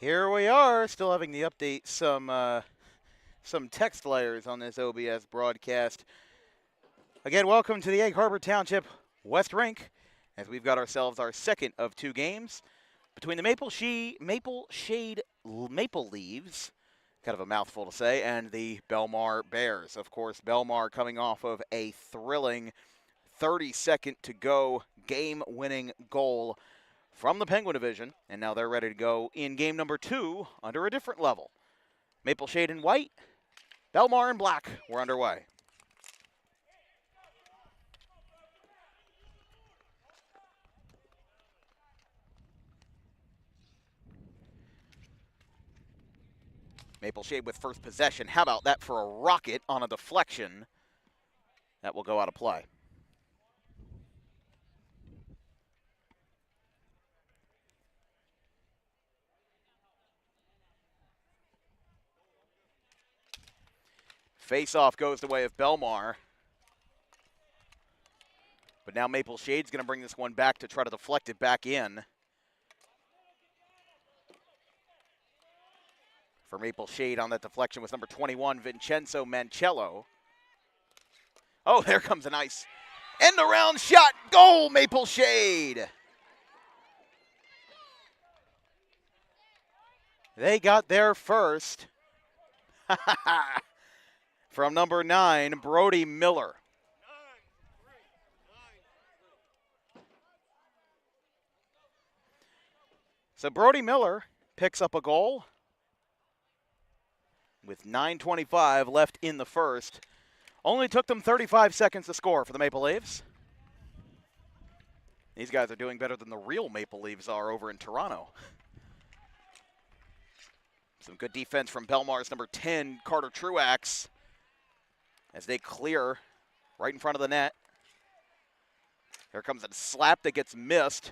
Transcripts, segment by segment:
Here we are, still having to update some text layers on this OBS broadcast. Again, welcome to the Egg Harbor Township West Rink, as we've got ourselves our second of two games between the Maple Shade Maple Leaves, kind of a mouthful to say, and the Belmar Bears. Of course, Belmar coming off of a thrilling 30-second to go game-winning goal from the Penguin division, and now they're ready to go in game number 2 under a different level. Maple Shade in white, Belmar in black. We're underway. Maple Shade with first possession. How about that for a rocket on a deflection? That will go out of play. Face-off goes the way of Belmar. But now Maple Shade's going to bring this one back to try to deflect it back in. For Maple Shade on that deflection was number 21, Vincenzo Mancello. Oh, there comes a nice end-around shot. Goal, Maple Shade! They got there first. From number 9, Brody Miller. So Brody Miller picks up a goal with 9:25 left in the first. Only took them 35 seconds to score for the Maple Leafs. These guys are doing better than the real Maple Leafs are over in Toronto. Some good defense from Belmar's number 10, Carter Truax, as they clear right in front of the net. Here comes a slap that gets missed.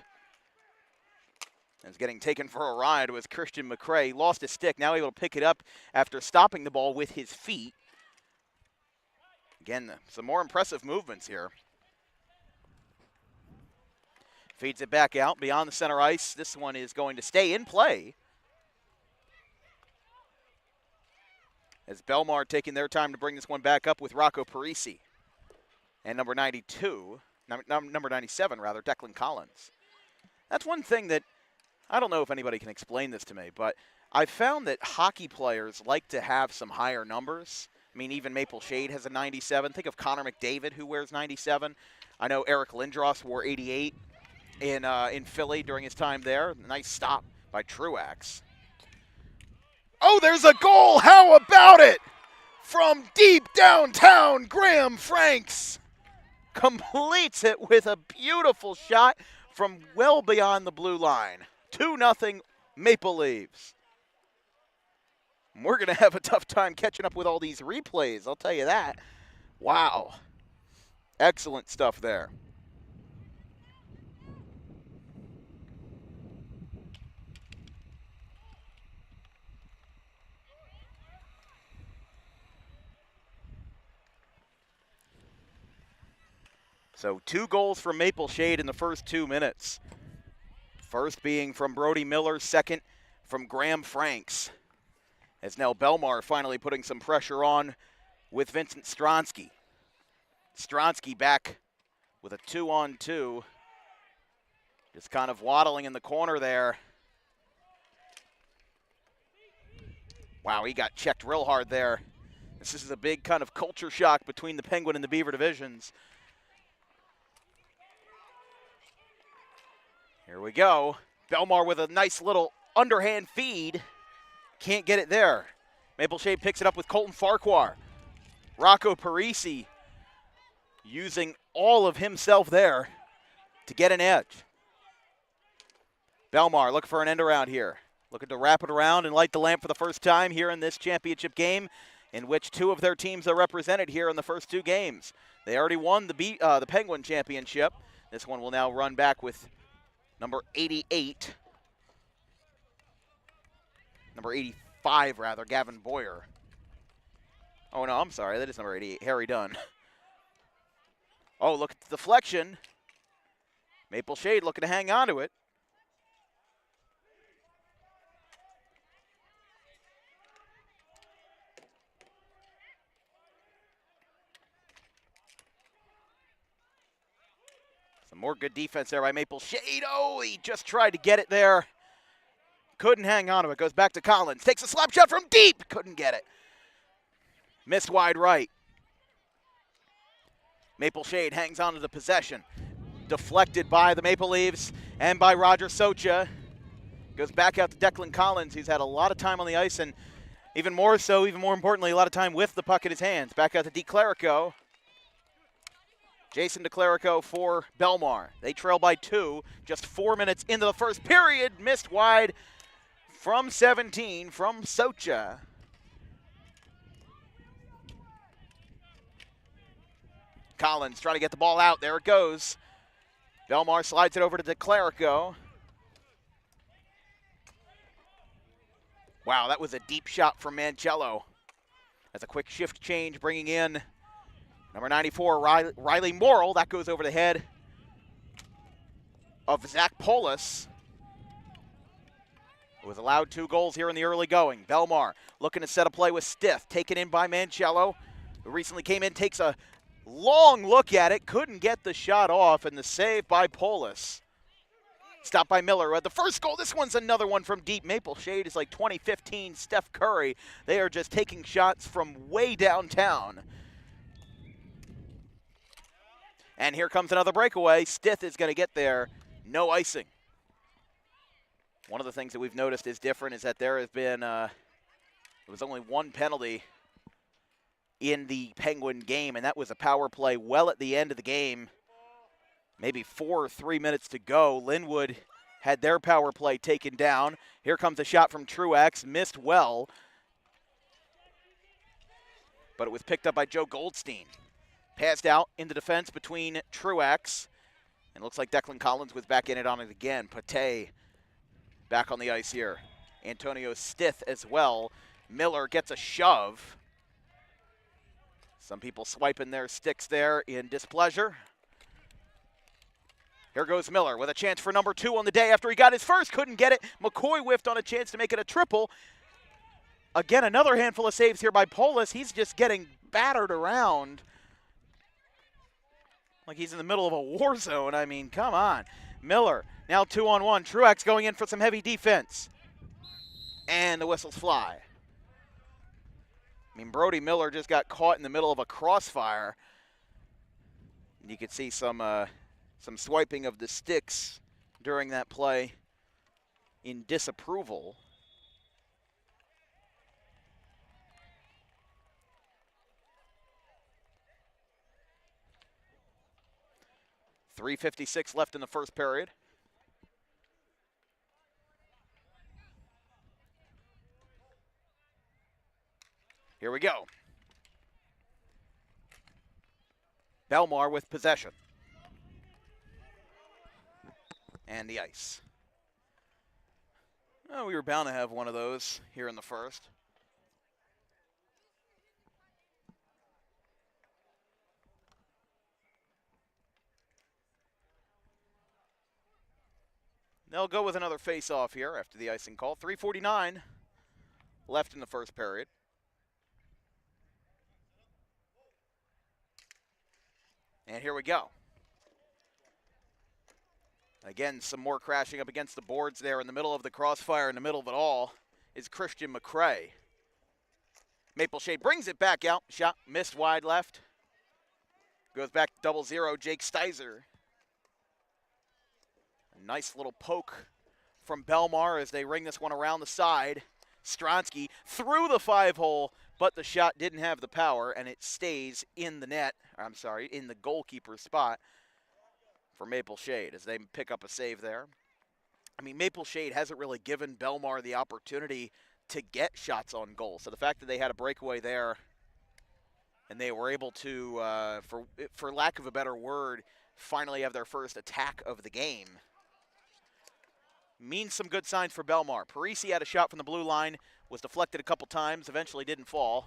As getting taken for a ride was Christian McCray. Lost his stick, now able to pick it up after stopping the ball with his feet. Again, some more impressive movements here. Feeds it back out beyond the center ice. This one is going to stay in play, as Belmar taking their time to bring this one back up with Rocco Parisi. And number 97, Declan Collins. That's one thing that, I don't know if anybody can explain this to me, but I've found that hockey players like to have some higher numbers. I mean, even Maple Shade has a 97. Think of Connor McDavid, who wears 97. I know Eric Lindros wore 88 in Philly during his time there. Nice stop by Truax. Oh, there's a goal! How about it? From deep downtown, Graham Franks completes it with a beautiful shot from well beyond the blue line. 2-0 Maple Leafs. We're going to have a tough time catching up with all these replays, I'll tell you that. Wow. Excellent stuff there. So 2 goals from Maple Shade in the first 2 minutes. First being from Brody Miller, second from Graham Franks. As now Belmar finally putting some pressure on with Vincent Stronsky. Stronsky back with a 2-on-2. Just kind of waddling in the corner there. Wow, he got checked real hard there. This is a big kind of culture shock between the Penguin and the Beaver divisions. Here we go. Belmar with a nice little underhand feed. Can't get it there. Maple Shade picks it up with Colton Farquhar. Rocco Parisi using all of himself there to get an edge. Belmar looking for an end around here. Looking to wrap it around and light the lamp for the first time here in this championship game, in which 2 of their teams are represented here in the first 2 games. They already won the Penguin championship. This one will now run back with number 88. Number 85, rather, Gavin Boyer. Oh, no, I'm sorry. That is number 88, Harry Dunn. Oh, look at the deflection. Maple Shade looking to hang on to it. Some more good defense there by Maple Shade. Oh, he just tried to get it there. Couldn't hang on to it. Goes back to Collins. Takes a slap shot from deep. Couldn't get it. Missed wide right. Maple Shade hangs on to the possession. Deflected by the Maple Leafs and by Roger Socha. Goes back out to Declan Collins, who's had a lot of time on the ice and even more importantly, a lot of time with the puck in his hands. Back out to DeClerico. Jason DeClerico for Belmar. They trail by 2, just 4 minutes into the first period. Missed wide from 17 from Socha. Collins trying to get the ball out. There it goes. Belmar slides it over to DeClerico. Wow, that was a deep shot from Mancello. That's a quick shift change, bringing in number 94, Riley Morrill. That goes over the head of Zach Polis, who was allowed 2 goals here in the early going. Belmar looking to set a play with Stith, taken in by Mancello, who recently came in, takes a long look at it, couldn't get the shot off, and the save by Polis. Stopped by Miller, who had the first goal. This one's another one from deep. Maple Shade is like 2015 Steph Curry. They are just taking shots from way downtown. And here comes another breakaway. Stith is going to get there. No icing. One of the things that we've noticed is different is that there has been, there was only 1 penalty in the Penguin game, and that was a power play well at the end of the game. Maybe 4 or 3 minutes to go. Linwood had their power play taken down. Here comes a shot from Truax, missed well. But it was picked up by Joe Goldstein. Passed out in the defense between Truax. And looks like Declan Collins was back in it on it again. Pate back on the ice here. Antonio Stith as well. Miller gets a shove. Some people swiping their sticks there in displeasure. Here goes Miller with a chance for number 2 on the day after he got his first. Couldn't get it. McCoy whiffed on a chance to make it a triple. Again, another handful of saves here by Polis. He's just getting battered around like he's in the middle of a war zone. I mean, come on. Miller now 2-on-1. Truax going in for some heavy defense. And the whistles fly. I mean, Brody Miller just got caught in the middle of a crossfire. You could see some swiping of the sticks during that play in disapproval. .356 left in the first period. Here we go. Belmar with possession. And the ice. Oh, we were bound to have one of those here in the first. They'll go with another face-off here after the icing call. 3:49 left in the first period. And here we go. Again, some more crashing up against the boards there in the middle of the crossfire. In the middle of it all is Christian McCrae. Maple Shade brings it back out. Shot missed wide left. Goes back to 0-0, Jake Steiser. A nice little poke from Belmar as they ring this one around the side. Stronsky through the 5-hole, but the shot didn't have the power, and it stays in the net. I'm sorry, in the goalkeeper's spot for Maple Shade as they pick up a save there. I mean, Maple Shade hasn't really given Belmar the opportunity to get shots on goal. So the fact that they had a breakaway there and they were able to, for lack of a better word, finally have their first attack of the game means some good signs for Belmar. Parisi had a shot from the blue line, was deflected a couple times, eventually didn't fall.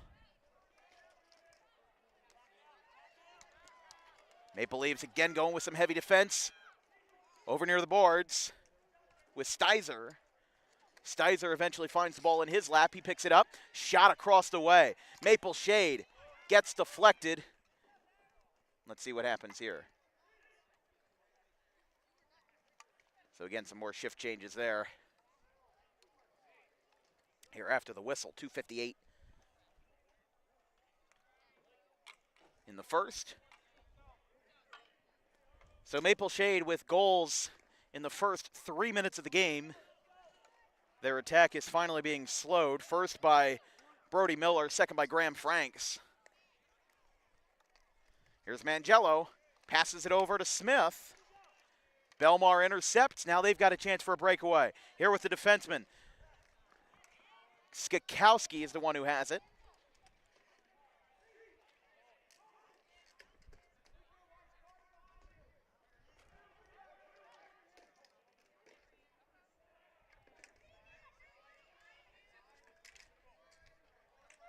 Maple Leafs again going with some heavy defense over near the boards with Steiser. Steiser eventually finds the ball in his lap. He picks it up. Shot across the way. Maple Shade gets deflected. Let's see what happens here. So again, some more shift changes there. Here after the whistle, 2:58 in the first. So Maple Shade with goals in the first 3 minutes of the game. Their attack is finally being slowed. First by Brody Miller, second by Graham Franks. Here's Mangello, passes it over to Smith. Belmar intercepts. Now they've got a chance for a breakaway. Here with the defenseman. Skakowski is the one who has it.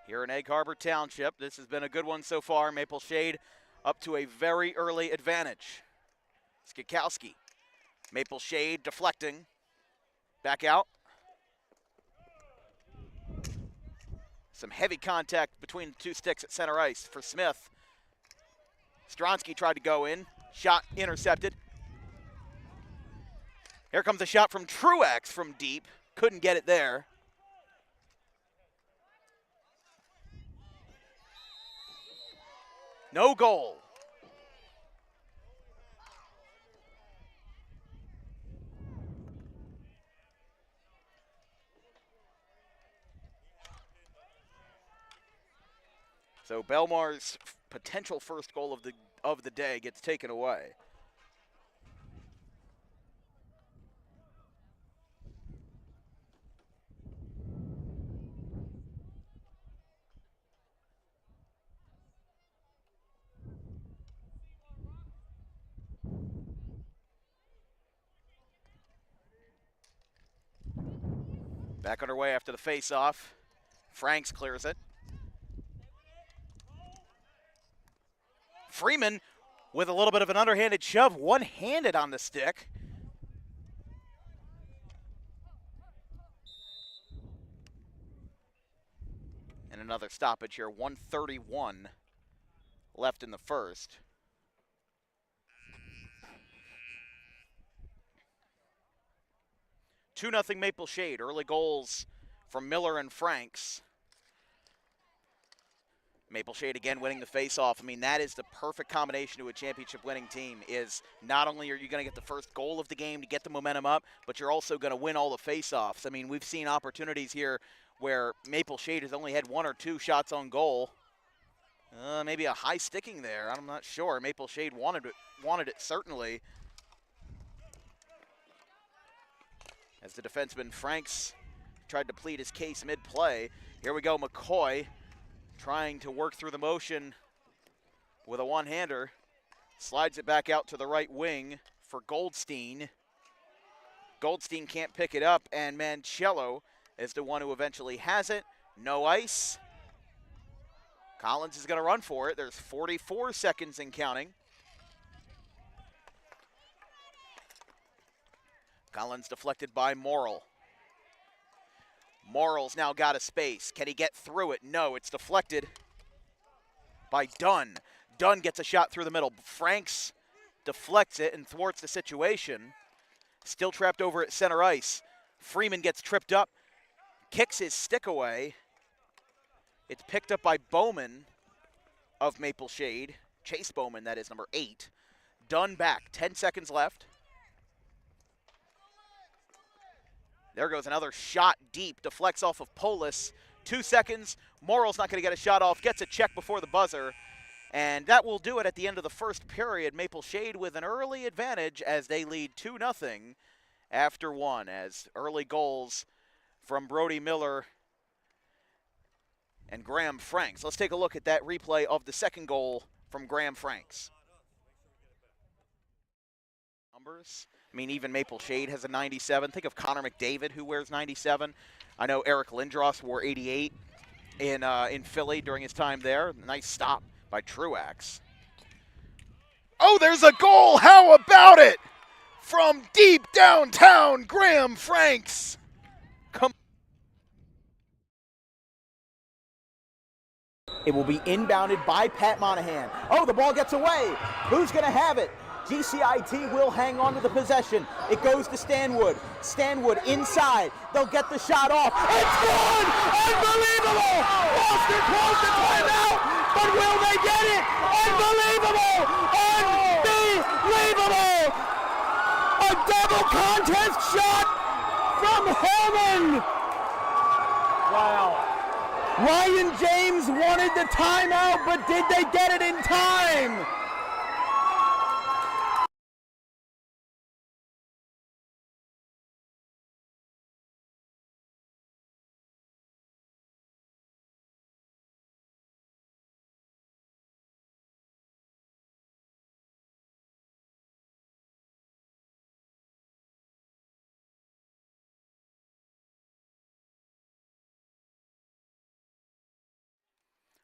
Here in Egg Harbor Township, this has been a good one so far. Maple Shade up to a very early advantage. Skakowski. Maple Shade deflecting. Back out. Some heavy contact between the two sticks at center ice for Smith. Stronsky tried to go in. Shot intercepted. Here comes a shot from Truex from deep. Couldn't get it there. No goal. So Belmar's potential first goal of the day gets taken away. Back underway after the face-off. Franks clears it. Freeman with a little bit of an underhanded shove, one-handed on the stick. And another stoppage here, 1:31 left in the first. Two 2-0 Maple Shade. Early goals from Miller and Franks. Maple Shade again winning the face-off. I mean, that is the perfect combination to a championship-winning team, is not only are you going to get the first goal of the game to get the momentum up, but you're also going to win all the face-offs. I mean, we've seen opportunities here where Maple Shade has only had 1 or 2 shots on goal. Maybe a high sticking there. I'm not sure. Maple Shade wanted it certainly. As the defenseman Franks tried to plead his case mid-play. Here we go, McCoy trying to work through the motion with a one-hander. Slides it back out to the right wing for Goldstein. Goldstein can't pick it up, and Mancello is the one who eventually has it. No ice. Collins is going to run for it. There's 44 seconds and counting. Collins deflected by Morrill. Morrill's now got a space. Can he get through it? No, it's deflected by Dunn. Dunn gets a shot through the middle. Franks deflects it and thwarts the situation. Still trapped over at center ice. Freeman gets tripped up, kicks his stick away. It's picked up by Bowman of Maple Shade. Chase Bowman, that is, number 8. Dunn back, 10 seconds left. There goes another shot deep, deflects off of Polis. 2 seconds, Morrill's not going to get a shot off, gets a check before the buzzer. And that will do it at the end of the first period. Maple Shade with an early advantage as they lead 2-0 after 1, as early goals from Brody Miller and Graham Franks. Let's take a look at that replay of the second goal from Graham Franks. Numbers. I mean, even Maple Shade has a 97. Think of Connor McDavid, who wears 97. I know Eric Lindros wore 88 in Philly during his time there. Nice stop by Truax. Oh, there's a goal! How about it? From deep downtown, Graham Franks. It will be inbounded by Pat Monahan. Oh, the ball gets away. Who's going to have it? GCIT will hang on to the possession. It goes to Stanwood. Stanwood inside. They'll get the shot off. It's good! Unbelievable! Foster calls the timeout, but will they get it? Unbelievable! Unbelievable! A double contest shot from Hellman! Wow. Ryan James wanted the timeout, but did they get it in time?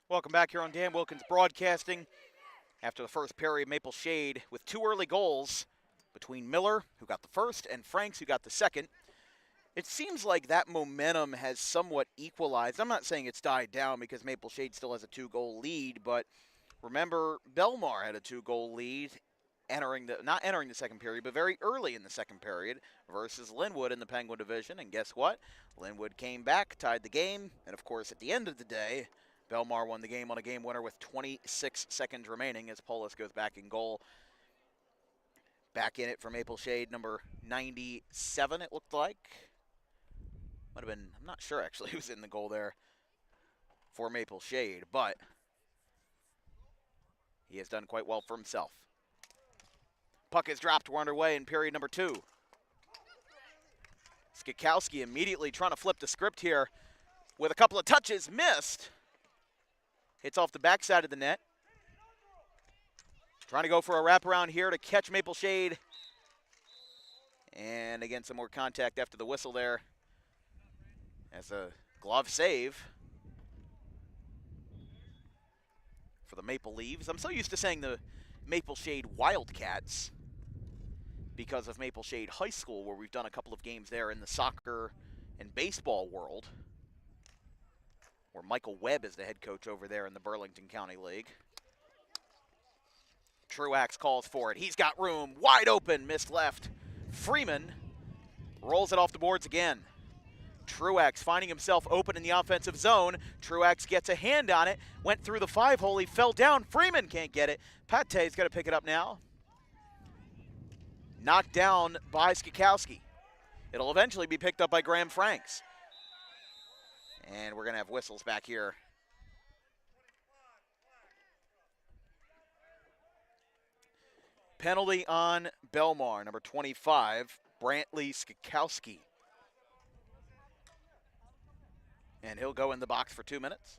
Welcome back here on Dan Wilkins Broadcasting. After the first period, Maple Shade with 2 early goals between Miller, who got the first, and Franks, who got the second. It seems like that momentum has somewhat equalized. I'm not saying it's died down because Maple Shade still has a 2-goal lead, but remember, Belmar had a 2-goal lead not entering the second period, but very early in the second period versus Linwood in the Penguin Division. And guess what? Linwood came back, tied the game, and of course, at the end of the day, Belmar won the game on a game winner with 26 seconds remaining as Polis goes back in goal. Back in it for Maple Shade, number 97, it looked like. Might have been, I'm not sure actually who's in the goal there for Maple Shade, but he has done quite well for himself. Puck is dropped, we're underway in period number 2. Skakowski immediately trying to flip the script here with a couple of touches, missed. Hits off the backside of the net. Trying to go for a wraparound here to catch Maple Shade. And again, some more contact after the whistle there. As a glove save for the Maple Leaves. I'm so used to saying the Maple Shade Wildcats because of Maple Shade High School, where we've done a couple of games there in the soccer and baseball world, where Michael Webb is the head coach over there in the Burlington County League. Truax calls for it. He's got room. Wide open. Missed left. Freeman rolls it off the boards again. Truax finding himself open in the offensive zone. Truax gets a hand on it. Went through the 5-hole. He fell down. Freeman can't get it. Pate's got to pick it up now. Knocked down by Skakowski. It'll eventually be picked up by Graham Franks. And we're going to have whistles back here. Penalty on Belmar, number 25, Brantley Skakowski. And he'll go in the box for 2 minutes.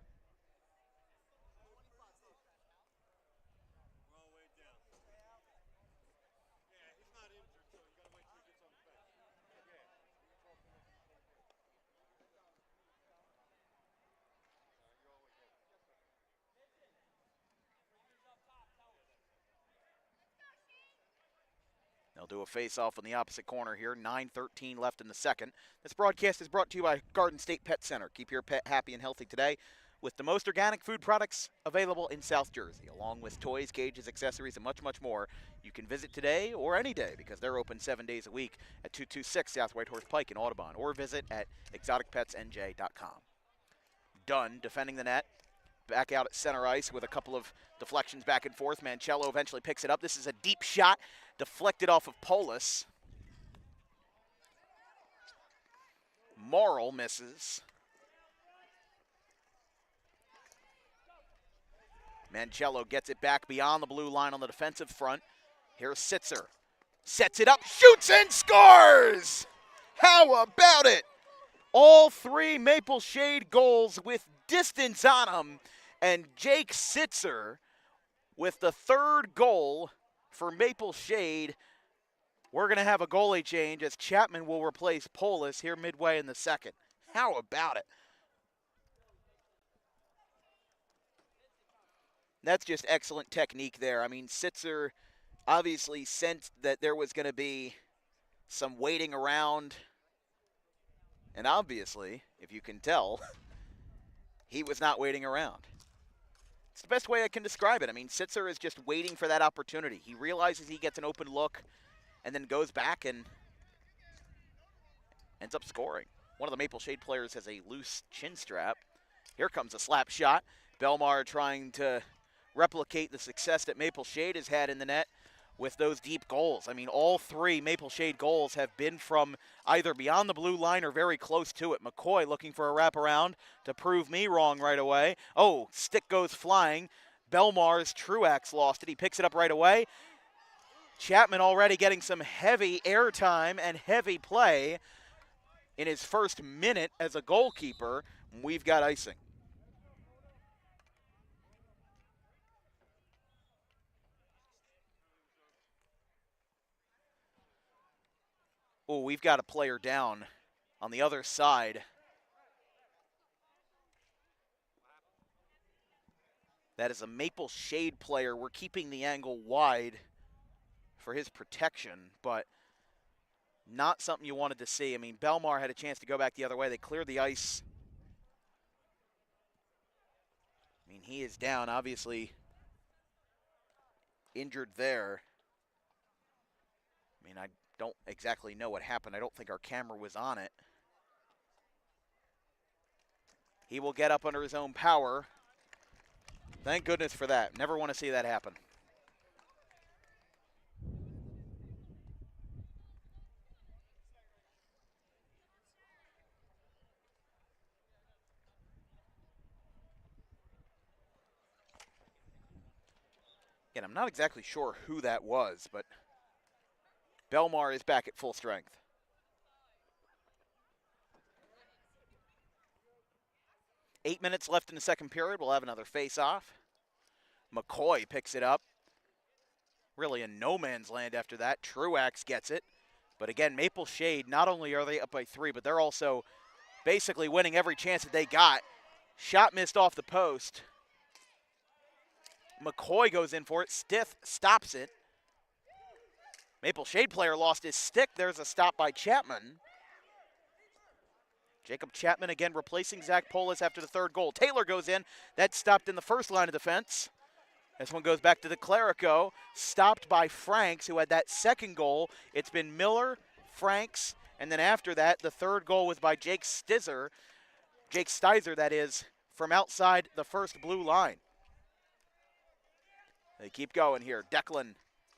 They'll do a face-off on the opposite corner here. 9:13 left in the second. This broadcast is brought to you by Garden State Pet Center. Keep your pet happy and healthy today with the most organic food products available in South Jersey, along with toys, cages, accessories, and much, much more. You can visit today or any day because they're open 7 days a week at 226 South Whitehorse Pike in Audubon, or visit at exoticpetsnj.com. Dunn defending the net. Back out at center ice with a couple of deflections back and forth. Mancello eventually picks it up. This is a deep shot, deflected off of Polis. Morrill misses. Mancello gets it back beyond the blue line on the defensive front. Here's Sitzer. Sets it up, shoots and scores! How about it? All three Maple Shade goals with distance on them. And Jake Sitzer with the third goal for Maple Shade. We're going to have a goalie change as Chapman will replace Polis here midway in the second. How about it? That's just excellent technique there. I mean, Sitzer obviously sensed that there was going to be some waiting around. And obviously, if you can tell, he was not waiting around. It's the best way I can describe it. I mean, Sitzer is just waiting for that opportunity. He realizes he gets an open look and then goes back and ends up scoring. One of the Maple Shade players has a loose chin strap. Here comes a slap shot. Belmar trying to replicate the success that Maple Shade has had in the net with those deep goals. I mean, all 3 Maple Shade goals have been from either beyond the blue line or very close to it. McCoy looking for a wraparound to prove me wrong right away. Oh, stick goes flying. Belmar's Truax lost it. He picks it up right away. Chapman already getting some heavy airtime and heavy play in his first minute as a goalkeeper. We've got icing. Oh, we've got a player down on the other side. That is a Maple Shade player. We're keeping the angle wide for his protection, but not something you wanted to see. I mean, Belmar had a chance to go back the other way. They cleared the ice. I mean, he is down, obviously injured there. I mean, I don't exactly know what happened. I don't think our camera was on it. He will get up under his own power. Thank goodness for that. Never want to see that happen. Again, I'm not exactly sure who that was, but Belmar is back at full strength. Eight minutes left in the second period. We'll have another face-off. McCoy picks it up. Really in no man's land after that. Truax gets it. But again, Maple Shade, not only are they up by 3, but they're also basically winning every chance that they got. Shot missed off the post. McCoy goes in for it. Stith stops it. Maple Shade player lost his stick. There's a stop by Chapman. Jacob Chapman again replacing Zach Polis after the third goal. Taylor goes in. That stopped in the first line of defense. This one goes back to the Clerico. Stopped by Franks, who had that second goal. It's been Miller, Franks, and then after that, the third goal was by Jake Stizer. Jake Stizer, that is, from outside the first blue line. They keep going here. Declan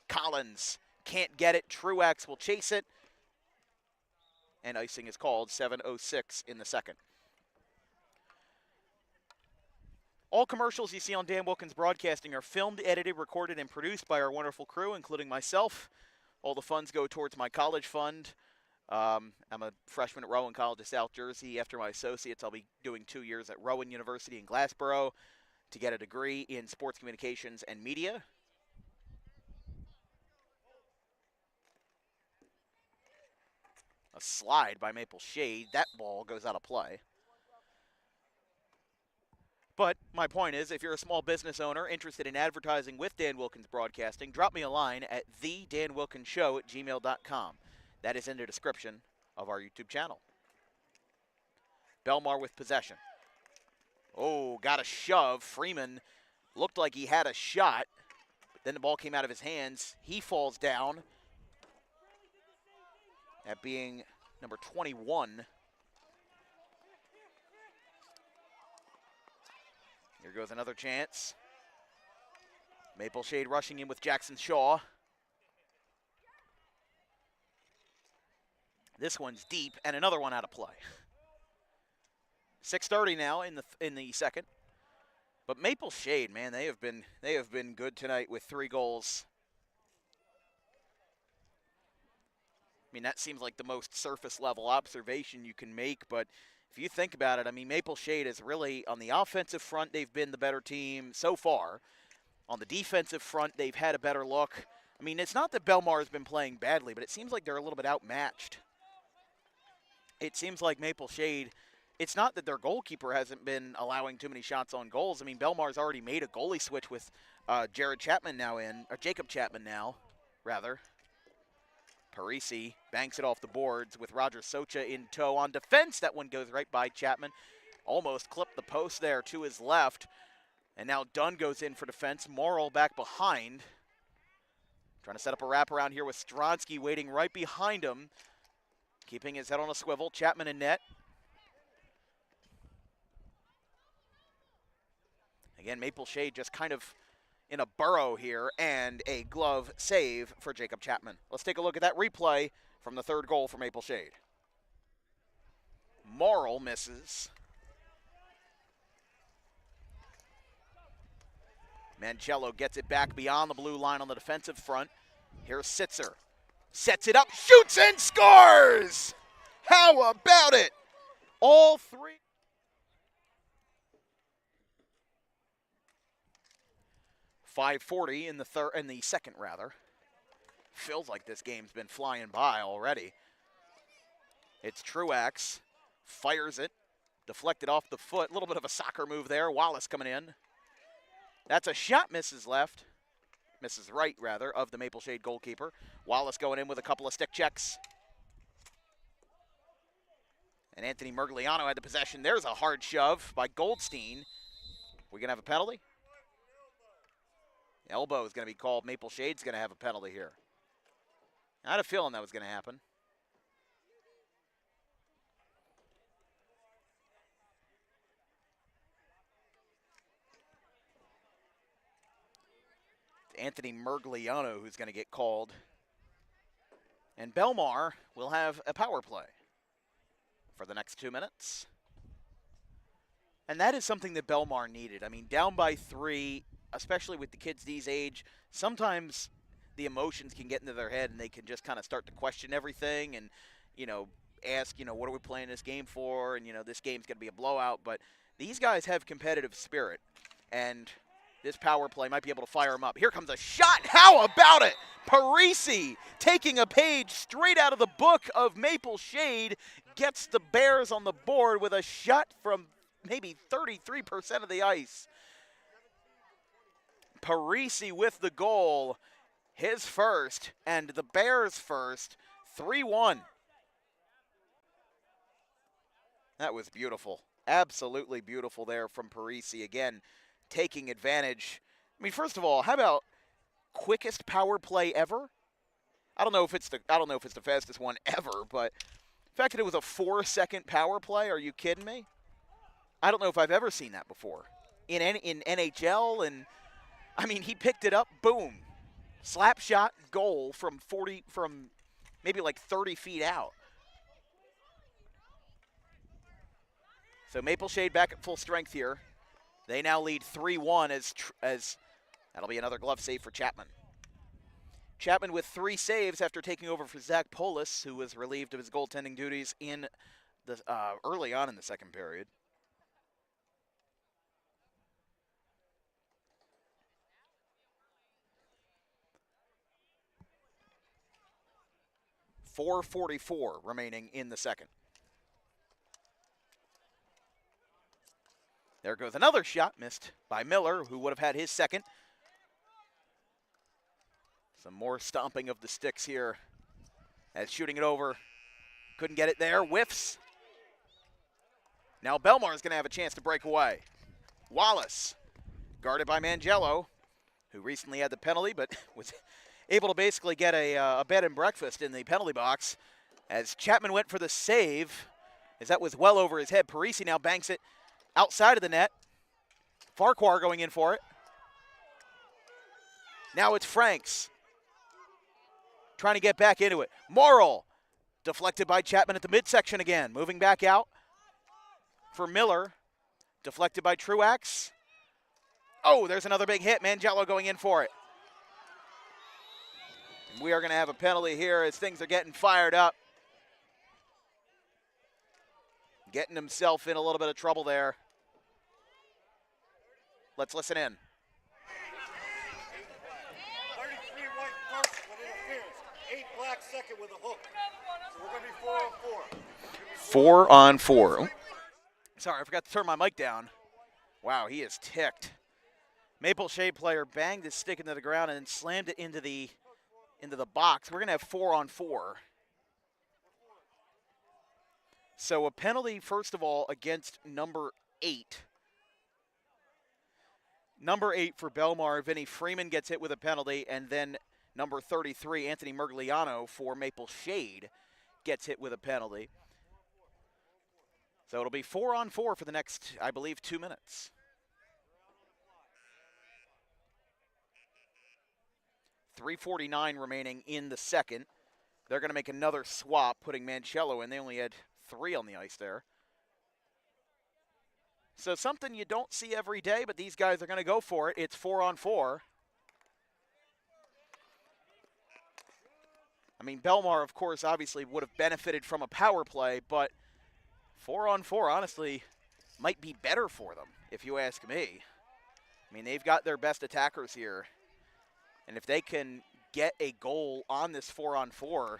Collins can't get it. Truax will chase it. And icing is called. 7:06 in the second. All commercials you see on Dan Wilkins Broadcasting are filmed, edited, recorded, and produced by our wonderful crew, including myself. All the funds go towards my college fund. I'm a freshman at Rowan College of South Jersey. After my associates, I'll be doing 2 years at Rowan University in Glassboro to get a degree in sports communications and media. A slide by Maple Shade. That ball goes out of play. But my point is, if you're a small business owner interested in advertising with Dan Wilkins Broadcasting, drop me a line at thedanwilkinsshow@gmail.com. That is in the description of our YouTube channel. Belmar with possession. Oh, got a shove. Freeman looked like he had a shot, but then the ball came out of his hands. He falls down. That being number 21. Here goes another chance. Maple Shade rushing in with Jackson Shaw. This one's deep, and another one out of play. 6:30 now in the second. But Maple Shade, man, they have been good tonight with 3 goals. I mean, that seems like the most surface level observation you can make, but if you think about it, I mean, Maple Shade is really, on the offensive front, they've been the better team so far. On the defensive front, they've had a better look. I mean, it's not that Belmar has been playing badly, but it seems like they're a little bit outmatched. It seems like Maple Shade, it's not that their goalkeeper hasn't been allowing too many shots on goals. I mean, Belmar's already made a goalie switch with Jacob Chapman now, rather. Parisi banks it off the boards with Roger Socha in tow on defense. That one goes right by Chapman. Almost clipped the post there to his left. And now Dunn goes in for defense. Morrill back behind. Trying to set up a wraparound here with Stronsky waiting right behind him. Keeping his head on a swivel. Chapman in net. Again, Maple Shade just kind of in a burrow here, and a glove save for Jacob Chapman. Let's take a look at that replay from the third goal for Maple Shade. Morrill misses. Mangello gets it back beyond the blue line on the defensive front. Here's Sitzer. Sets it up, shoots and scores! How about it? All three. .540 in the second rather. Feels like this game's been flying by already. It's Truax. Fires it. Deflected off the foot. A little bit of a soccer move there. Wallace coming in. That's a shot, misses left. Misses right, rather, of the Maple Shade goalkeeper. Wallace going in with a couple of stick checks. And Anthony Mergliano had the possession. There's a hard shove by Goldstein. We going to have a penalty? Elbow is going to be called. Maple Shade's going to have a penalty here. I had a feeling that was going to happen. It's Anthony Mergliano who's going to get called. And Belmar will have a power play for the next 2 minutes. And that is something that Belmar needed. I mean, down by 3, especially with the kids these age, sometimes the emotions can get into their head and they can just kind of start to question everything and, ask, what are we playing this game for? And, this game's going to be a blowout. But these guys have competitive spirit, and this power play might be able to fire them up. Here comes a shot. How about it? Parisi, taking a page straight out of the book of Maple Shade, gets the Bears on the board with a shot from maybe 33% of the ice. Parisi with the goal, his first, and the Bears' first, 3-1. That was beautiful. Absolutely beautiful there from Parisi. Again, taking advantage. I mean, first of all, how about quickest power play ever? I don't know if it's the fastest one ever, but the fact that it was a 4-second power play, are you kidding me? I don't know if I've ever seen that before. In NHL, and I mean, he picked it up, boom. Slap shot goal from maybe like 30 feet out. So Maple Shade back at full strength here. They now lead 3-1 as that'll be another glove save for Chapman. Chapman with 3 saves after taking over for Zach Polis, who was relieved of his goaltending duties in the early on in the second period. .444 remaining in the second. There goes another shot, missed by Miller, who would have had his second. Some more stomping of the sticks here as shooting it over. Couldn't get it there, whiffs. Now Belmar is going to have a chance to break away. Wallace, guarded by Mangello, who recently had the penalty, but was able to basically get a bed and breakfast in the penalty box as Chapman went for the save, as that was well over his head. Parisi now banks it outside of the net. Farquhar going in for it. Now it's Franks trying to get back into it. Morrill deflected by Chapman at the midsection again. Moving back out for Miller. Deflected by Truax. Oh, there's another big hit. Mangello going in for it. And we are going to have a penalty here as things are getting fired up. Getting himself in a little bit of trouble there. Let's listen in. 33 white first with interference. 8 black second with a hook. So we're going to be 4 on 4. 4 on 4. Sorry, I forgot to turn my mic down. Wow, he is ticked. Maple Shade player banged his stick into the ground and then slammed it into the box. We're going to have 4 on 4. So a penalty, first of all, against number 8. Number 8 for Belmar, Vinny Freeman gets hit with a penalty, and then number 33, Anthony Mergliano for Maple Shade, gets hit with a penalty. So it'll be 4-on-4 for the next, I believe, 2 minutes. 3:49 remaining in the second. They're going to make another swap, putting Mancello in. They only had 3 on the ice there. So something you don't see every day, but these guys are going to go for it. It's 4-on-4. I mean, Belmar, of course, obviously would have benefited from a power play, but 4-on-4, honestly, might be better for them, if you ask me. I mean, they've got their best attackers here. And if they can get a goal on this 4-on-4,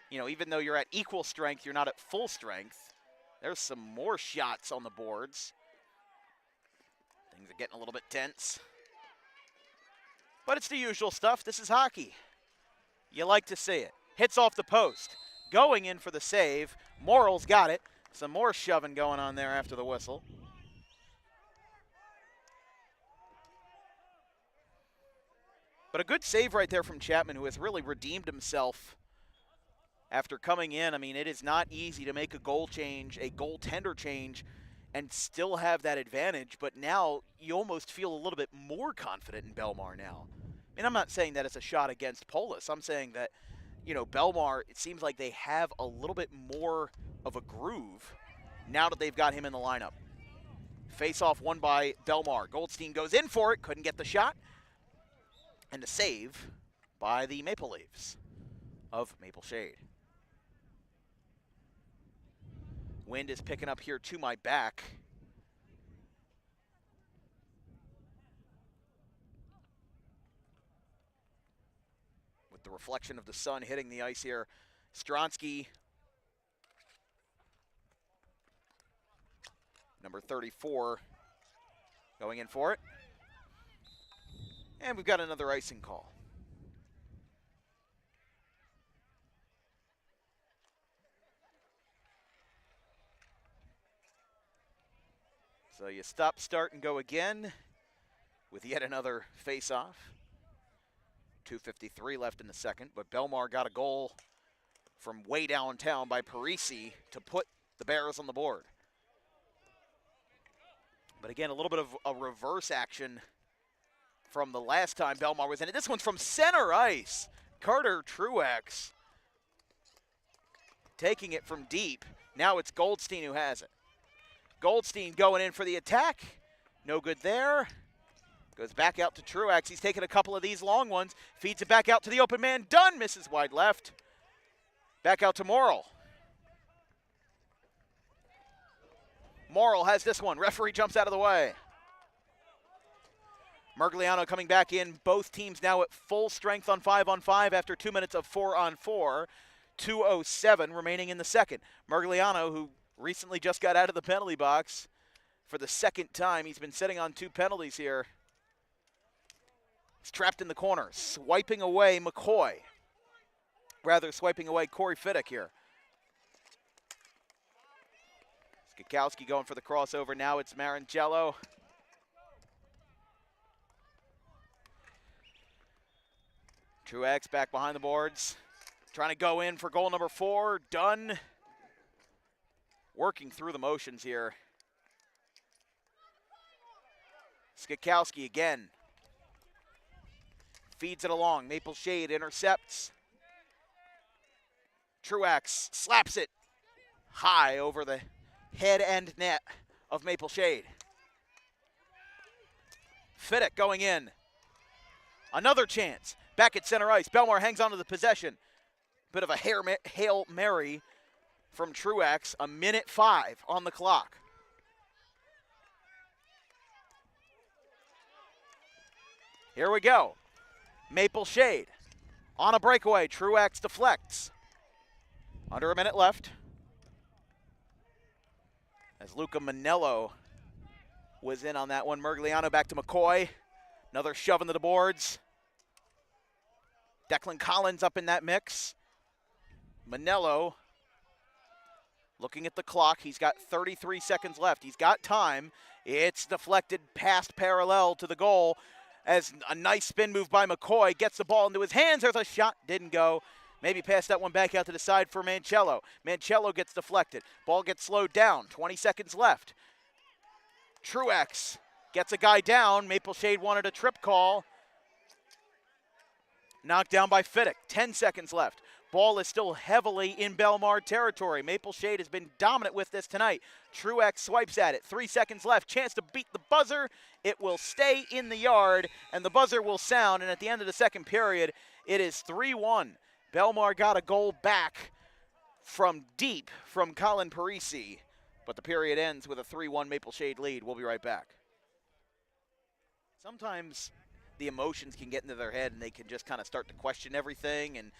you know, even though you're at equal strength, you're not at full strength. There's some more shots on the boards. Things are getting a little bit tense. But it's the usual stuff. This is hockey. You like to see it. Hits off the post. Going in for the save. Morrill's got it. Some more shoving going on there after the whistle. But a good save right there from Chapman, who has really redeemed himself after coming in. I mean, it is not easy to make a goal change, a goaltender change, and still have that advantage. But now you almost feel a little bit more confident in Belmar now. I mean, I'm not saying that it's a shot against Polis. I'm saying that, you know, Belmar, it seems like they have a little bit more of a groove now that they've got him in the lineup. Face-off won by Belmar. Goldstein goes in for it, couldn't get the shot. And a save by the Maple Leafs of Maple Shade. Wind is picking up here to my back. With the reflection of the sun hitting the ice here. Stronsky, number 34, going in for it. And we've got another icing call. So you stop, start, and go again with yet another face-off. 2:53 left in the second, but Belmar got a goal from way downtown by Parisi to put the Bears on the board. But again, a little bit of a reverse action from the last time Belmar was in it. This one's from center ice. Carter Truex taking it from deep. Now it's Goldstein who has it. Goldstein going in for the attack. No good there. Goes back out to Truex. He's taken a couple of these long ones. Feeds it back out to the open man. Dunn misses wide left. Back out to Morrill. Morrill has this one. Referee jumps out of the way. Mergliano coming back in. Both teams now at full strength on 5-on-5 after 2 minutes of 4-on-4. 2:07 remaining in the second. Mergliano, who recently just got out of the penalty box for the second time. He's been sitting on 2 penalties here. He's trapped in the corner, swiping away McCoy. Rather, swiping away Corey Fiddick here. Skakowski going for the crossover. Now it's Marangello. Truex back behind the boards. Trying to go in for goal number 4. Dunn working through the motions here. Skakowski again. Feeds it along. Maple Shade intercepts. Truex slaps it high over the head and net of Maple Shade. Fiddick going in. Another chance. Back at center ice. Belmar hangs on to the possession. Bit of a Hail Mary from Truex. 1:05 on the clock. Here we go. Maple Shade on a breakaway. Truex deflects. Under a minute left. As Luca Manello was in on that one. Mergliano back to McCoy. Another shove into the boards. Declan Collins up in that mix. Manello looking at the clock. He's got 33 seconds left. He's got time. It's deflected past parallel to the goal as a nice spin move by McCoy gets the ball into his hands. There's a shot, didn't go. Maybe pass that one back out to the side for Mancello. Mancello gets deflected. Ball gets slowed down. 20 seconds left. Truex gets a guy down. Maple Shade wanted a trip call. Knocked down by Fiddick. 10 seconds left. Ball is still heavily in Belmar territory. Maple Shade has been dominant with this tonight. Truex swipes at it. 3 seconds left. Chance to beat the buzzer. It will stay in the yard, and the buzzer will sound. And at the end of the second period, it is 3-1. Belmar got a goal back from deep from Colin Parisi, but the period ends with a 3-1 Maple Shade lead. We'll be right back. Sometimes the emotions can get into their head and they can just kind of start to question everything and,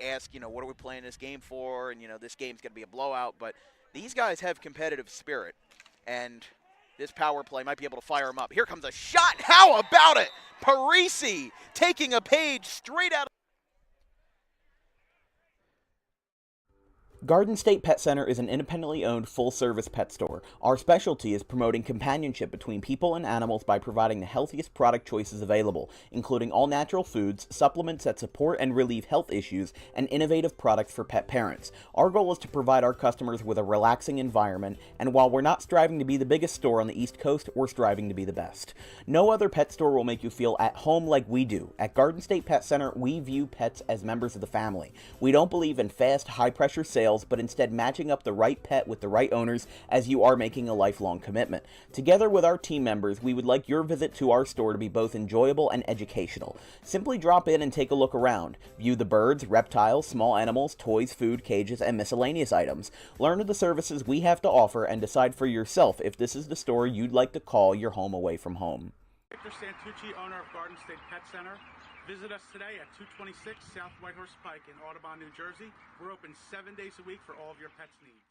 ask, what are we playing this game for? And, this game's going to be a blowout. But these guys have competitive spirit, and this power play might be able to fire them up. Here comes a shot. How about it? Parisi taking a page straight out of Garden State Pet Center is an independently owned full-service pet store. Our specialty is promoting companionship between people and animals by providing the healthiest product choices available, including all-natural foods, supplements that support and relieve health issues, and innovative products for pet parents. Our goal is to provide our customers with a relaxing environment, and while we're not striving to be the biggest store on the East Coast, we're striving to be the best. No other pet store will make you feel at home like we do. At Garden State Pet Center, we view pets as members of the family. We don't believe in fast, high-pressure sales, but instead matching up the right pet with the right owners, as you are making a lifelong commitment. Together with our team members, we would like your visit to our store to be both enjoyable and educational. Simply drop in and take a look around. View the birds, reptiles, small animals, toys, food, cages, and miscellaneous items. Learn of the services we have to offer and decide for yourself if this is the store you'd like to call your home away from home. Victor Santucci, owner of Garden State Pet Center. Visit us today at 226 South Whitehorse Pike in Audubon, New Jersey. We're open 7 days a week for all of your pets' needs.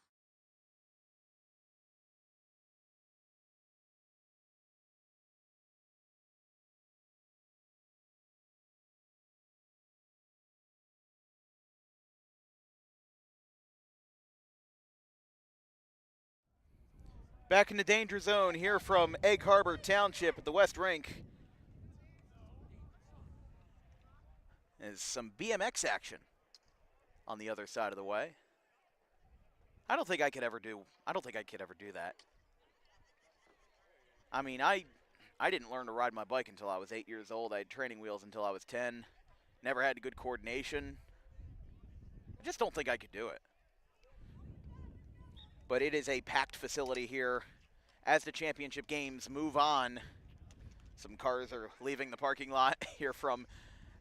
back in the danger zone here from Egg Harbor Township at the West Rink. There's some BMX action on the other side of the way. I don't think I could ever do that. I mean, I didn't learn to ride my bike until I was 8 years old. I had training wheels until I was 10. Never had good coordination. I just don't think I could do it. But it is a packed facility here as the championship games move on. Some cars are leaving the parking lot here from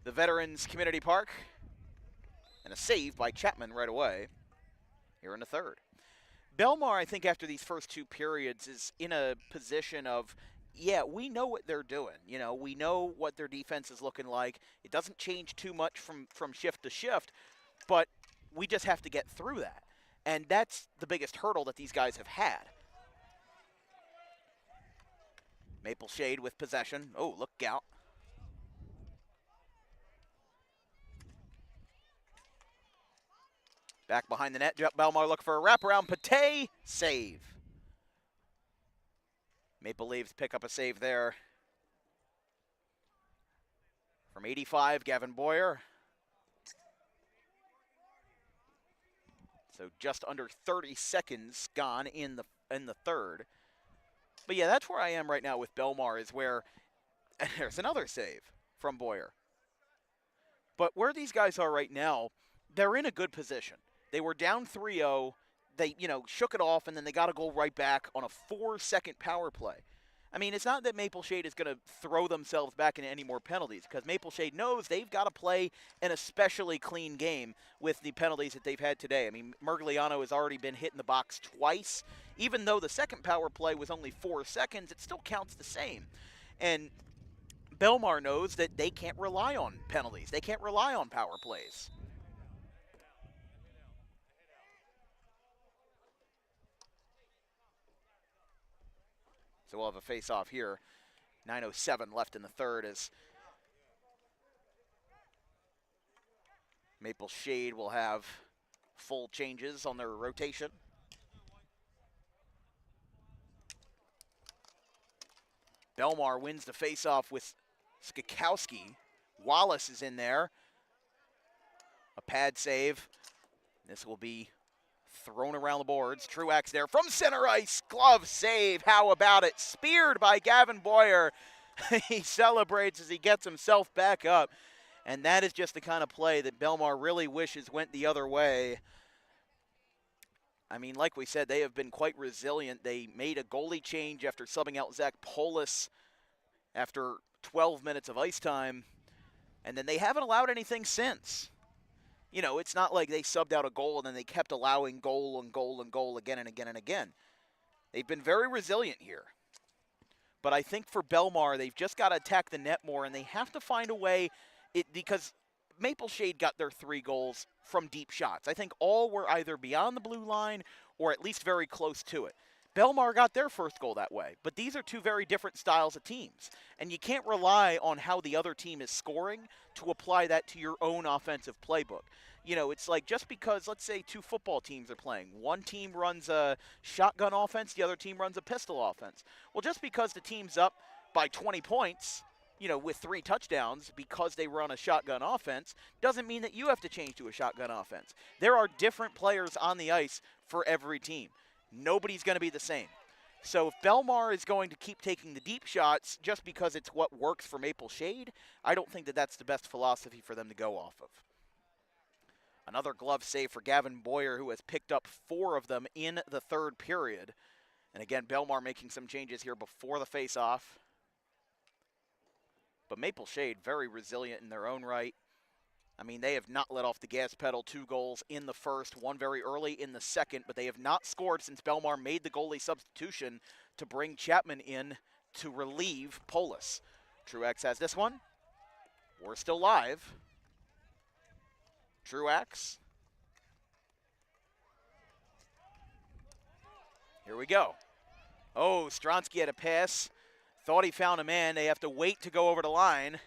the Veterans Community Park. And a save by Chapman right away here in the third. Belmar, I think, after these first two periods is in a position of, yeah, we know what they're doing. You know, we know what their defense is looking like. It doesn't change too much from shift to shift, but we just have to get through that. And that's the biggest hurdle that these guys have had. Maple Shade with possession. Oh, look out. Back behind the net, Belmar looking for a wraparound. Pate, save. Maple Leafs pick up a save there. From 85, Gavin Boyer. So just under 30 seconds gone in the third. But yeah, that's where I am right now with Belmar, is where, and there's another save from Boyer. But where these guys are right now, they're in a good position. They were down 3-0. They, shook it off, and then they got a goal right back on a 4-second power play. I mean, it's not that Maple Shade is going to throw themselves back into any more penalties, because Maple Shade knows they've got to play an especially clean game with the penalties that they've had today. I mean, Mergliano has already been hit in the box twice. Even though the second power play was only 4 seconds, it still counts the same. And Belmar knows that they can't rely on penalties. They can't rely on power plays. So we'll have a face-off here. 9:07 left in the third as Maple Shade will have full changes on their rotation. Belmar wins the faceoff with Skakowski. Wallace is in there. A pad save. This will be thrown around the boards. Truax there from center ice. Glove save. How about it? Speared by Gavin Boyer. He celebrates as he gets himself back up. And that is just the kind of play that Belmar really wishes went the other way. I mean, like we said, they have been quite resilient. They made a goalie change after subbing out Zach Polis after 12 minutes of ice time. And then they haven't allowed anything since. You know, it's not like they subbed out a goal and then they kept allowing goal and goal and goal again and again and again. They've been very resilient here. But I think for Belmar, they've just got to attack the net more, and they have to find a way, because Maple Shade got their 3 goals from deep shots. I think all were either beyond the blue line or at least very close to it. Belmar got their first goal that way, but these are 2 very different styles of teams, and you can't rely on how the other team is scoring to apply that to your own offensive playbook. You know, it's like just because, let's say, 2 football teams are playing. One team runs a shotgun offense, the other team runs a pistol offense. Well, just because the team's up by 20 points, you know, with 3 touchdowns because they run a shotgun offense, doesn't mean that you have to change to a shotgun offense. There are different players on the ice for every team. Nobody's going to be the same. So if Belmar is going to keep taking the deep shots just because it's what works for Maple Shade, I don't think that that's the best philosophy for them to go off of. Another glove save for Gavin Boyer, who has picked up 4 of them in the 3rd period. And again, Belmar making some changes here before the face-off. But Maple Shade, very resilient in their own right. I mean, they have not let off the gas pedal. 2 goals in the first, 1 very early in the second, but they have not scored since Belmar made the goalie substitution to bring Chapman in to relieve Polis. Truax has this one. We're still live. Truax. Here we go. Oh, Stronsky had a pass. Thought he found a man. They have to wait to go over the line.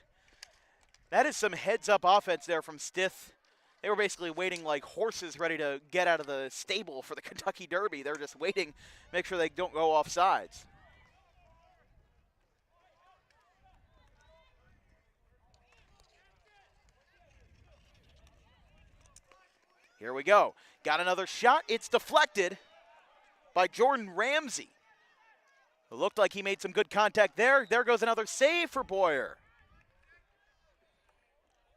That is some heads-up offense there from Stith. They were basically waiting like horses ready to get out of the stable for the Kentucky Derby. They're just waiting, make sure they don't go off sides. Here we go. Got another shot. It's deflected by Jordan Ramsey. It looked like he made some good contact there. There goes another save for Boyer.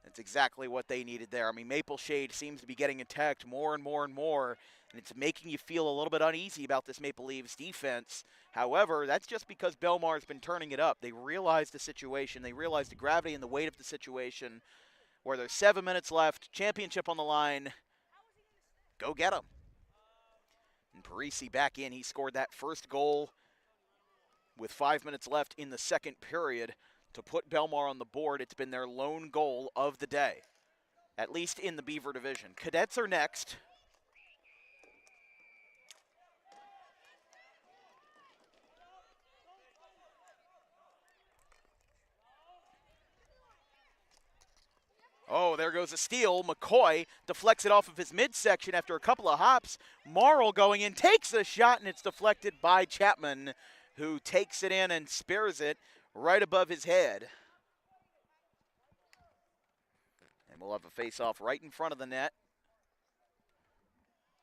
That's exactly what they needed there. I mean, Maple Shade seems to be getting attacked more and more and more, and it's making you feel a little bit uneasy about this Maple Leafs defense. However, that's just because Belmar's been turning it up. They realized the situation. They realized the gravity and the weight of the situation, where there's 7 minutes left, championship on the line. Go get him. And Parisi back in. He scored that first goal with 5 minutes left in the second period to put Belmar on the board. It's been their lone goal of the day, at least in the Beaver division. Cadets are next. Oh, there goes a steal. McCoy deflects it off of his midsection after a couple of hops. Morrill going in, takes the shot, and it's deflected by Chapman, who takes it in and spares it right above his head. And we'll have a face-off right in front of the net.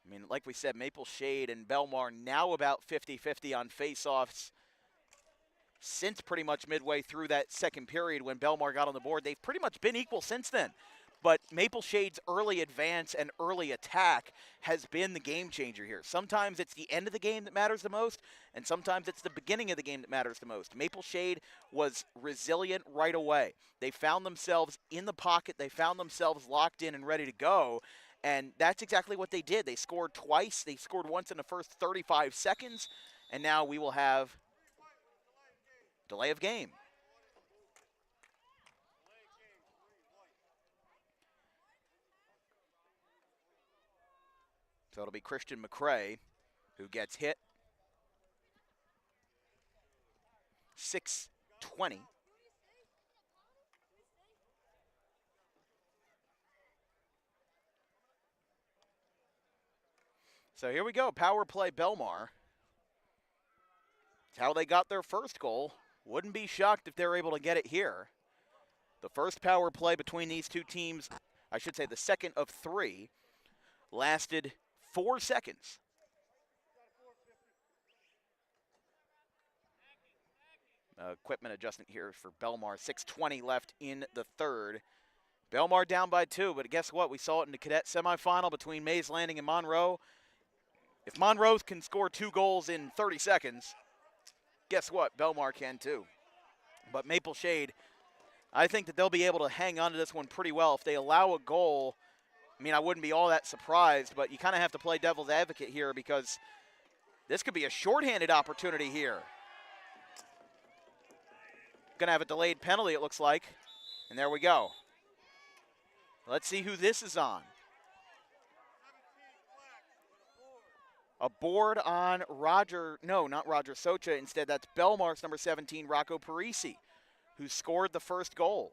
I mean, like we said, Maple Shade and Belmar now about 50-50 on face-offs. Since pretty much midway through that second period when Belmar got on the board, they've pretty much been equal since then. But Maple Shade's early advance and early attack has been the game changer here. Sometimes it's the end of the game that matters the most, and sometimes it's the beginning of the game that matters the most. Maple Shade was resilient right away. They found themselves in the pocket. They found themselves locked in and ready to go, and that's exactly what they did. They scored twice. They scored once in the first 35 seconds, and now we will have delay of game. So it'll be Christian McCrae who gets hit. 6:20. So here we go, power play Belmar. It's how they got their first goal. Wouldn't be shocked if they're able to get it here. The first power play between these two teams, I should say the second of 3, lasted 4 seconds. Equipment adjustment here for Belmar. 6:20 left in the third. Belmar down by 2, but guess what? We saw it in the cadet semifinal between Mays Landing and Monroe. If Monroe can score 2 goals in 30 seconds, guess what? Belmar can too. But Maple Shade, I think that they'll be able to hang on to this one pretty well. If they allow a goal, I mean, I wouldn't be all that surprised, but you kind of have to play devil's advocate here because this could be a shorthanded opportunity here. Going to have a delayed penalty, it looks like. And there we go. Let's see who this is on. A board on not Roger Socha. Instead, that's Belmar's number 17, Rocco Parisi, who scored the first goal.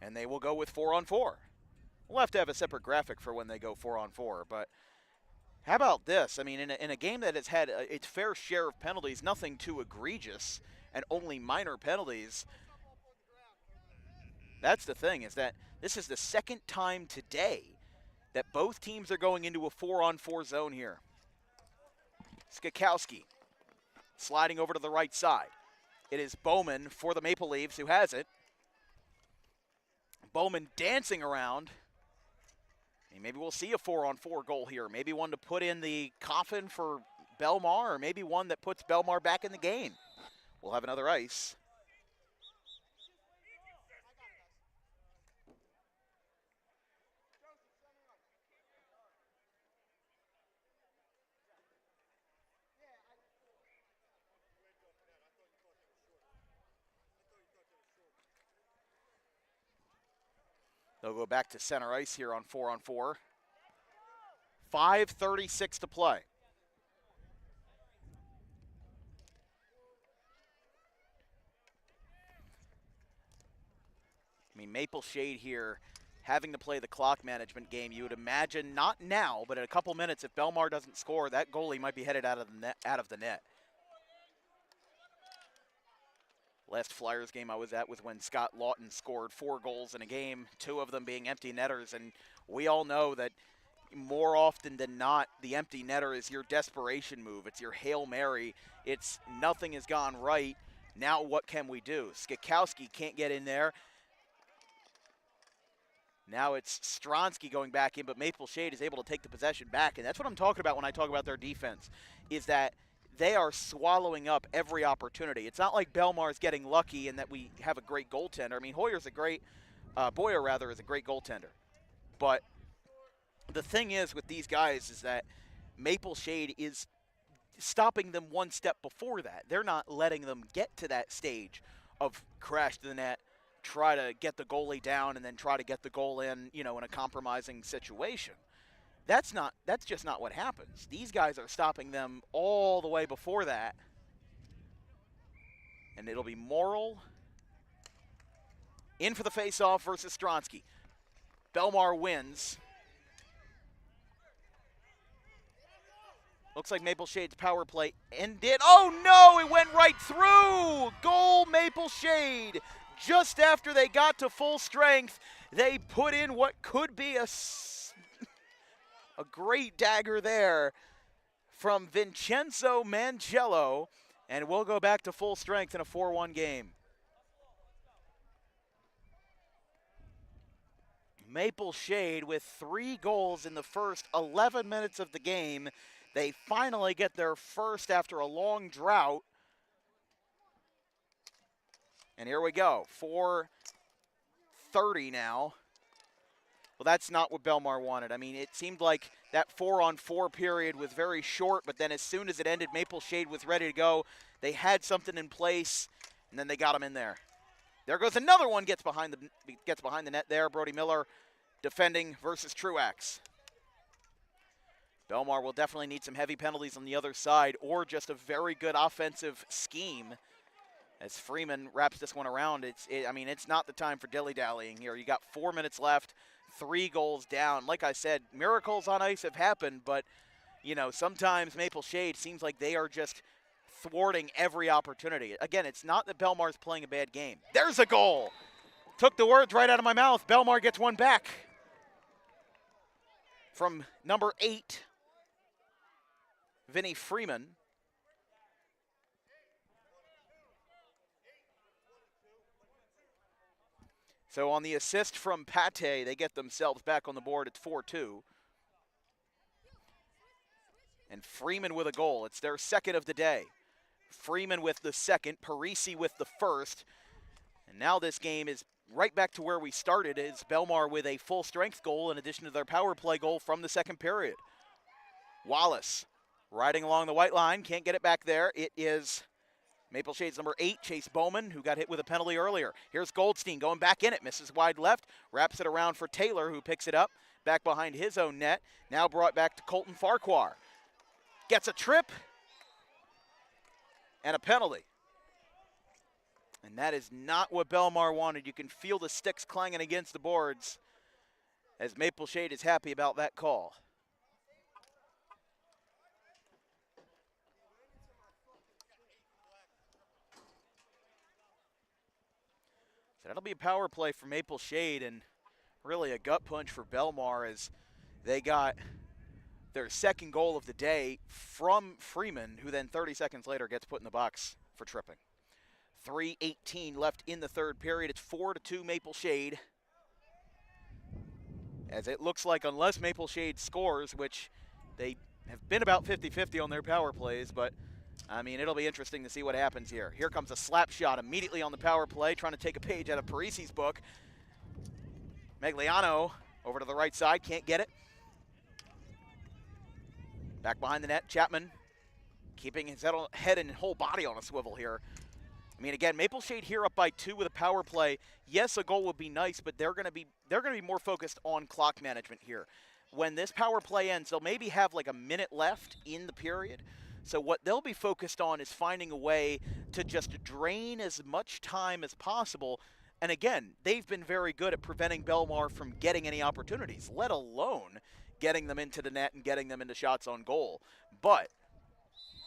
And they will go with 4-on-4. We'll have to have a separate graphic for when they go 4-on-4, but how about this? I mean, in a game that has had its fair share of penalties, nothing too egregious, and only minor penalties. That's the thing, is that this is the second time today that both teams are going into a 4-on-4 zone here. Skakowski sliding over to the right side. It is Bowman for the Maple Leafs who has it. Bowman dancing around. Maybe we'll see a 4-on-4 goal here. Maybe one to put in the coffin for Belmar, or maybe one that puts Belmar back in the game. We'll have another ice. They'll go back to center ice here on 4-on-4. 5:36 to play. I mean, Maple Shade here having to play the clock management game. You would imagine, not now, but in a couple minutes, if Belmar doesn't score, that goalie might be headed out of the net. Last Flyers game I was at was when Scott Lawton scored 4 goals in a game, 2 of them being empty netters, and we all know that more often than not, the empty netter is your desperation move. It's your Hail Mary. It's nothing has gone right. Now what can we do? Skakowski can't get in there. Now it's Stronsky going back in, but Maple Shade is able to take the possession back, and that's what I'm talking about when I talk about their defense, is that they are swallowing up every opportunity. It's not like Belmar's getting lucky and that we have a great goaltender. I mean, Boyer is a great goaltender. But the thing is with these guys is that Maple Shade is stopping them one step before that. They're not letting them get to that stage of crash to the net, try to get the goalie down, and then try to get the goal in, in a compromising situation. That's just not what happens. These guys are stopping them all the way before that. And it'll be Morrill in for the face-off versus Stronsky. Belmar wins. Looks like Maple Shade's power play ended. Oh no, it went right through! Goal Maple Shade. Just after they got to full strength, they put in what could be a great dagger there from Vincenzo Mangello, and we'll go back to full strength in a 4-1 game. Maple Shade with 3 goals in the first 11 minutes of the game. They finally get their first after a long drought. And here we go, 4:30 now. Well, that's not what Belmar wanted. I mean, it seemed like that 4-on-4 period was very short, but then as soon as it ended, Maple Shade was ready to go. They had something in place, and then they got him in there. There goes another one, gets behind the net there. Brody Miller defending versus Truax. Belmar will definitely need some heavy penalties on the other side, or just a very good offensive scheme. As Freeman wraps this one around, it's not the time for dilly-dallying here. You got 4 minutes left, 3 goals down. Like I said, miracles on ice have happened, but You know, sometimes Maple Shade seems like they are just thwarting every opportunity. Again, it's not that Belmar's playing a bad game. There's a goal. Took the words right out of my mouth. Belmar gets one back from number 8, Vinny Freeman. So on the assist from Pate, they get themselves back on the board. It's 4-2. And Freeman with a goal. It's their second of the day. Freeman with the second, Parisi with the first. And now this game is right back to where we started, is Belmar with a full-strength goal in addition to their power play goal from the second period. Wallace riding along the white line, can't get it back there. It is Maple Shade's number 8, Chase Bowman, who got hit with a penalty earlier. Here's Goldstein going back in it, misses wide left, wraps it around for Taylor, who picks it up back behind his own net. Now brought back to Colton Farquhar. Gets a trip and a penalty. And that is not what Belmar wanted. You can feel the sticks clanging against the boards as Maple Shade is happy about that call. So that'll be a power play for Maple Shade and really a gut punch for Belmar as they got their second goal of the day from Freeman, who then 30 seconds later gets put in the box for tripping. 3:18 left in the third period. It's 4-2 Maple Shade. As it looks like unless Maple Shade scores, which they have been about 50-50 on their power plays, but I mean, it'll be interesting to see what happens here. Here comes a slap shot immediately on the power play, trying to take a page out of Parisi's book. Megliano over to the right side, can't get it. Back behind the net, Chapman keeping his head and whole body on a swivel here. I mean, again, Maple Shade here up by 2 with a power play. Yes, a goal would be nice, but they're going to be more focused on clock management here. When this power play ends, they'll maybe have like a minute left in the period. So what they'll be focused on is finding a way to just drain as much time as possible. And again, they've been very good at preventing Belmar from getting any opportunities, let alone getting them into the net and getting them into shots on goal. But,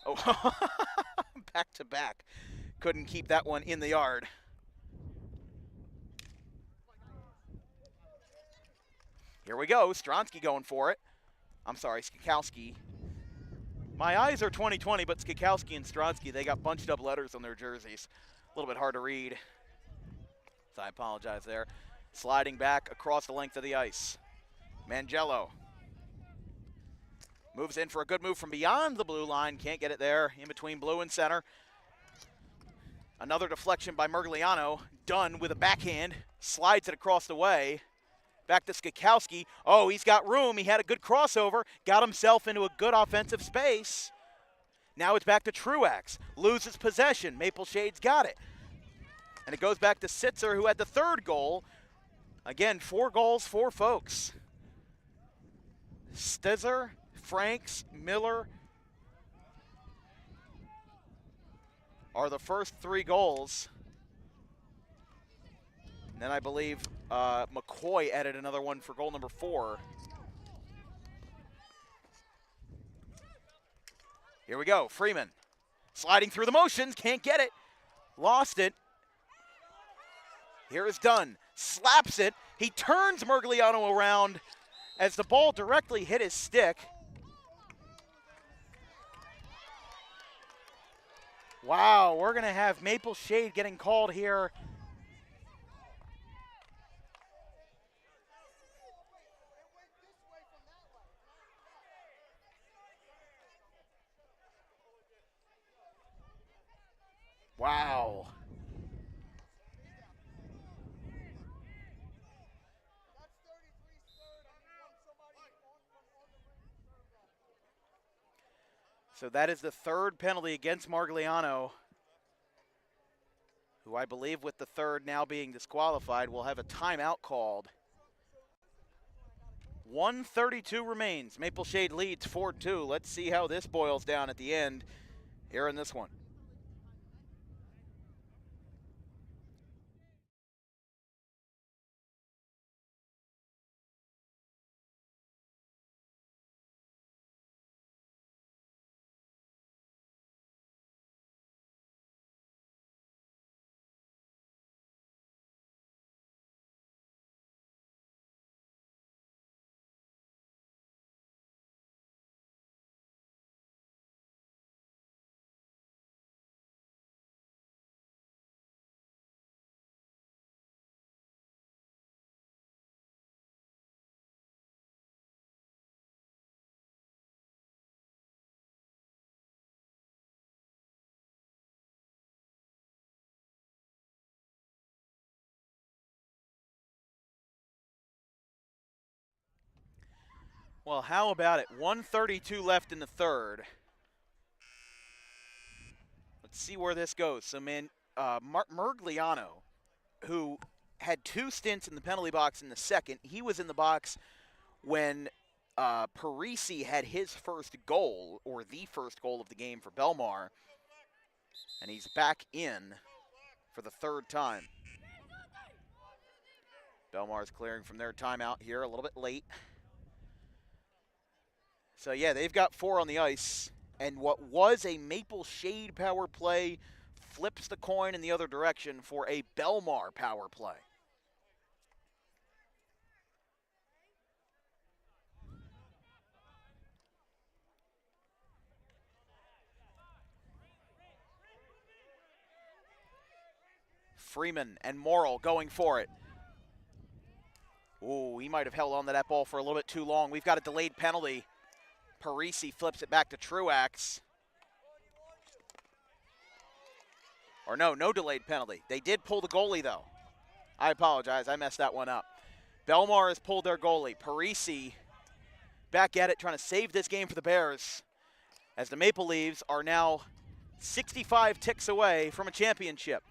oh, back to back. Couldn't keep that one in the yard. Here we go, Stronsky going for it. I'm sorry, Skakowski. My eyes are 20/20, but Skakowski and Stronsky, they got bunched up letters on their jerseys. A little bit hard to read, so I apologize there. Sliding back across the length of the ice. Mangello moves in for a good move from beyond the blue line. Can't get it there, in between blue and center. Another deflection by Mergliano, done with a backhand, slides it across the way. Back to Skakowski. Oh, he's got room. He had a good crossover, got himself into a good offensive space. Now it's back to Truax. Loses possession. Maple Shade's got it. And it goes back to Sitzer, who had the third goal. Again, 4 goals, 4 folks. Stizzer, Franks, Miller are the first 3 goals. And then I believe McCoy added another one for goal number 4. Here we go, Freeman. Sliding through the motions, can't get it. Lost it. Here is Dunn, slaps it. He turns Mergliano around as the ball directly hit his stick. Wow, we're gonna have Maple Shade getting called here. Wow. So that is the third penalty against Mergliano, who I believe with the third now being disqualified will have a timeout called. 1:32 remains. Maple Shade leads 4-2. Let's see how this boils down at the end here in this one. Well, how about it? 1:32 left in the third. Let's see where this goes. So, Mergliano, who had 2 stints in the penalty box in the second, he was in the box when Parisi had his first goal, or the first goal of the game for Belmar, and he's back in for the third time. Belmar's clearing from their timeout here a little bit late. So, yeah, they've got 4 on the ice, and what was a Maple Shade power play flips the coin in the other direction for a Belmar power play. Freeman and Morrill going for it. Ooh, he might have held on to that ball for a little bit too long. We've got a delayed penalty. Parisi flips it back to Truax. Or no delayed penalty. They did pull the goalie, though. I apologize. I messed that one up. Belmar has pulled their goalie. Parisi back at it, trying to save this game for the Bears, as the Maple Leafs are now 65 ticks away from a championship.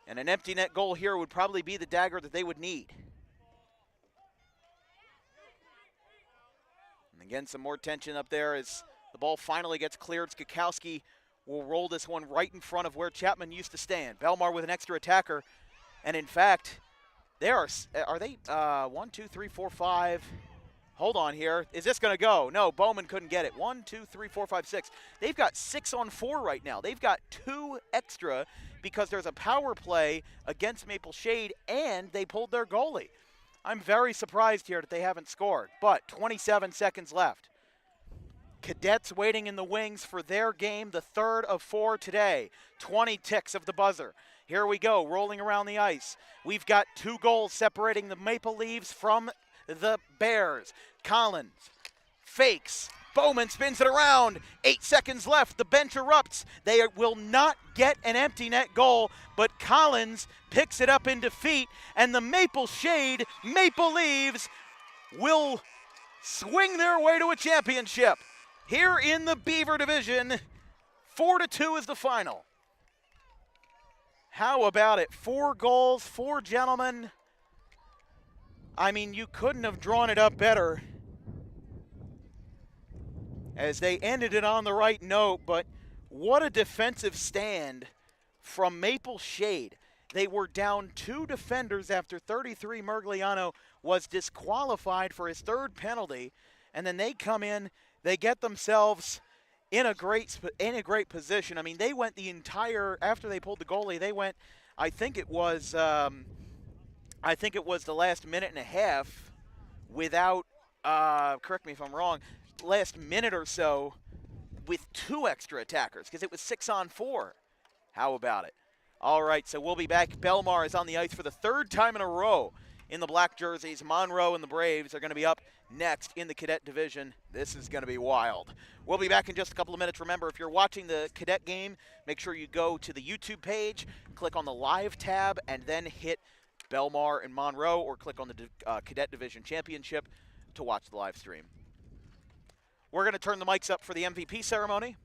And an empty net goal here would probably be the dagger that they would need. And again, some more tension up there as the ball finally gets cleared. Skakowski will roll this one right in front of where Chapman used to stand. Belmar with an extra attacker. And in fact, are they 1, 2, 3, 4, 5? Hold on here. Is this going to go? No, Bowman couldn't get it. 1, 2, 3, 4, 5, 6. They've got 6 on 4 right now. They've got 2 extra because there's a power play against Maple Shade and they pulled their goalie. I'm very surprised here that they haven't scored, but 27 seconds left. Cadets waiting in the wings for their game, the third of 4 today. 20 ticks of the buzzer. Here we go, rolling around the ice. We've got 2 goals separating the Maple Leafs from the Bears. Collins fakes. Bowman spins it around. 8 seconds left. The bench erupts. They will not get an empty net goal, but Collins picks it up in defeat, and the Maple Shade Maple Leafs will swing their way to a championship. Here in the Beaver division, 4-2 is the final. How about it? 4 goals, 4 gentlemen. I mean, you couldn't have drawn it up better, as they ended it on the right note, but what a defensive stand from Maple Shade. They were down 2 defenders after 33. Mergliano was disqualified for his 3rd penalty, and then they come in, they get themselves in a great position. I mean, they went the entire, after they pulled the goalie, they went, I think it was the last minute and a half without, correct me if I'm wrong, last minute or so with 2 extra attackers because it was 6 on 4. How about it? All right, so we'll be back. Belmar is on the ice for the 3rd time in a row in the black jerseys. Monroe and the Braves are going to be up next in the cadet division. This is going to be wild. We'll be back in just a couple of minutes. Remember, if you're watching the cadet game, make sure you go to the YouTube page, click on the live tab, and then hit Belmar and Monroe, or click on the cadet division championship to watch the live stream. We're going to turn the mics up for the MVP ceremony.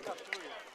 got 3 of them.